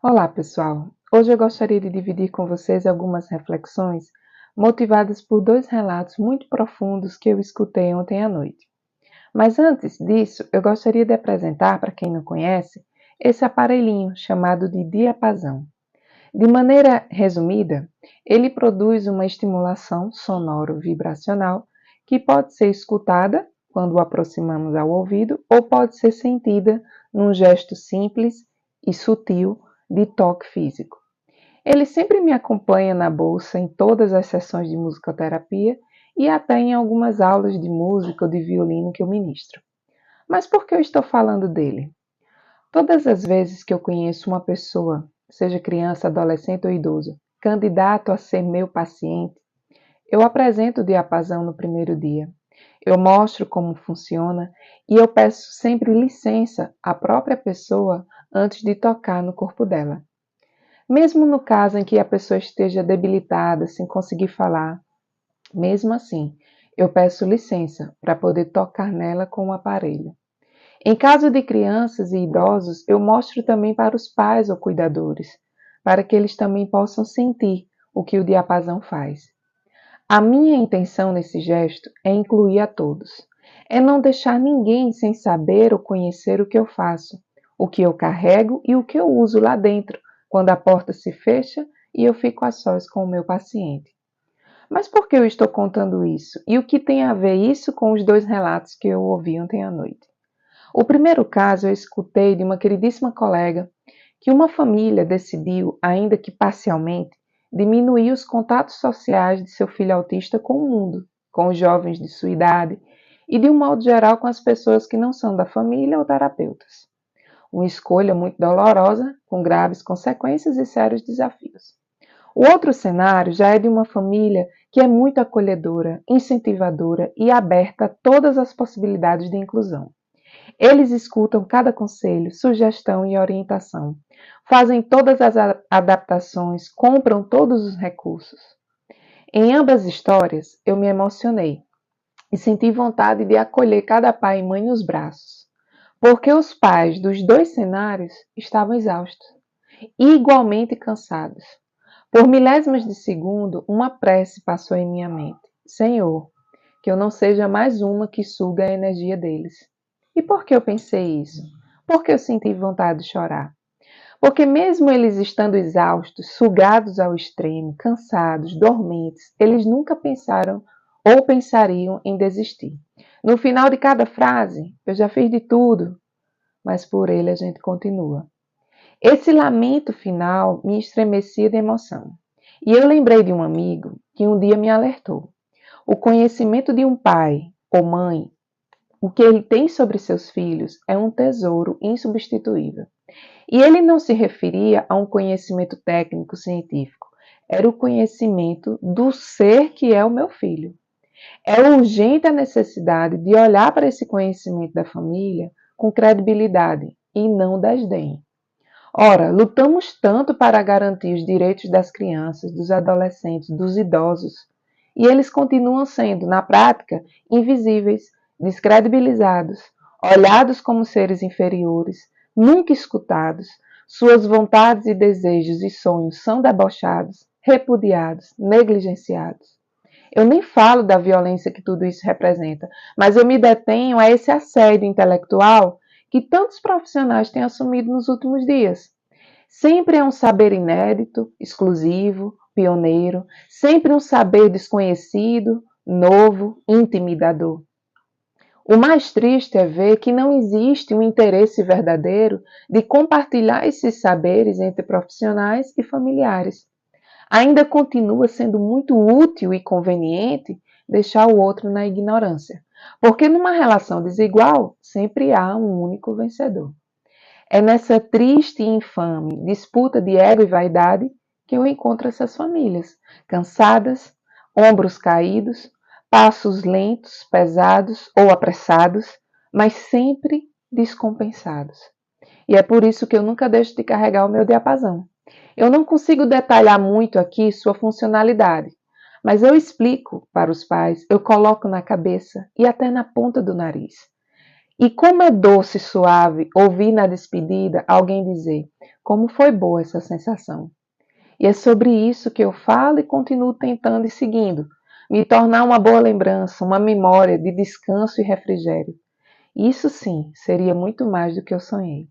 Olá, pessoal! Hoje eu gostaria de dividir com vocês algumas reflexões motivadas por dois relatos muito profundos que eu escutei ontem à noite. Mas antes disso, eu gostaria de apresentar, para quem não conhece, esse aparelhinho chamado de diapasão. De maneira resumida, ele produz uma estimulação sonoro-vibracional que pode ser escutada quando o aproximamos ao ouvido ou pode ser sentida num gesto simples e sutil de toque físico. Ele sempre me acompanha na bolsa em todas as sessões de musicoterapia e até em algumas aulas de música ou de violino que eu ministro. Mas por que eu estou falando dele? Todas as vezes que eu conheço uma pessoa, seja criança, adolescente ou idoso, candidato a ser meu paciente, eu apresento o diapasão no primeiro dia. Eu mostro como funciona e eu peço sempre licença à própria pessoa antes de tocar no corpo dela. Mesmo no caso em que a pessoa esteja debilitada, sem conseguir falar, mesmo assim, eu peço licença para poder tocar nela com o aparelho. Em caso de crianças e idosos, eu mostro também para os pais ou cuidadores, para que eles também possam sentir o que o diapasão faz. A minha intenção nesse gesto é incluir a todos. É não deixar ninguém sem saber ou conhecer o que eu faço, o que eu carrego e o que eu uso lá dentro, quando a porta se fecha e eu fico a sós com o meu paciente. Mas por que eu estou contando isso? E o que tem a ver isso com os dois relatos que eu ouvi ontem à noite? O primeiro caso eu escutei de uma queridíssima colega que uma família decidiu, ainda que parcialmente, diminuir os contatos sociais de seu filho autista com o mundo, com os jovens de sua idade e, de um modo geral, com as pessoas que não são da família ou terapeutas. Uma escolha muito dolorosa, com graves consequências e sérios desafios. O outro cenário já é de uma família que é muito acolhedora, incentivadora e aberta a todas as possibilidades de inclusão. Eles escutam cada conselho, sugestão e orientação, fazem todas as adaptações, compram todos os recursos. Em ambas histórias, eu me emocionei e senti vontade de acolher cada pai e mãe nos braços, porque os pais dos dois cenários estavam exaustos e igualmente cansados. Por milésimos de segundo, uma prece passou em minha mente: Senhor, que eu não seja mais uma que suga a energia deles. E por que eu pensei isso? Porque eu senti vontade de chorar. Porque mesmo eles estando exaustos, sugados ao extremo, cansados, dormentes, eles nunca pensaram ou pensariam em desistir. No final de cada frase, eu já fiz de tudo, mas por ele a gente continua. Esse lamento final me estremecia de emoção. E eu lembrei de um amigo que um dia me alertou. O conhecimento de um pai ou mãe, o que ele tem sobre seus filhos, é um tesouro insubstituível. E ele não se referia a um conhecimento técnico científico, era o conhecimento do ser que é o meu filho. É urgente a necessidade de olhar para esse conhecimento da família com credibilidade e não desdém. Ora, lutamos tanto para garantir os direitos das crianças, dos adolescentes, dos idosos, e eles continuam sendo, na prática, invisíveis, descredibilizados, olhados como seres inferiores, nunca escutados, suas vontades e desejos e sonhos são debochados, repudiados, negligenciados. Eu nem falo da violência que tudo isso representa, mas eu me detenho a esse assédio intelectual que tantos profissionais têm assumido nos últimos dias. Sempre é um saber inédito, exclusivo, pioneiro, sempre um saber desconhecido, novo, intimidador. O mais triste é ver que não existe um interesse verdadeiro de compartilhar esses saberes entre profissionais e familiares. Ainda continua sendo muito útil e conveniente deixar o outro na ignorância, porque numa relação desigual sempre há um único vencedor. É nessa triste e infame disputa de ego e vaidade que eu encontro essas famílias, cansadas, ombros caídos, passos lentos, pesados ou apressados, mas sempre descompensados. E é por isso que eu nunca deixo de carregar o meu diapasão. Eu não consigo detalhar muito aqui sua funcionalidade, mas eu explico para os pais, eu coloco na cabeça e até na ponta do nariz. E como é doce e suave ouvir na despedida alguém dizer: como foi boa essa sensação. E é sobre isso que eu falo e continuo tentando e seguindo, me tornar uma boa lembrança, uma memória de descanso e refrigério. Isso sim seria muito mais do que eu sonhei.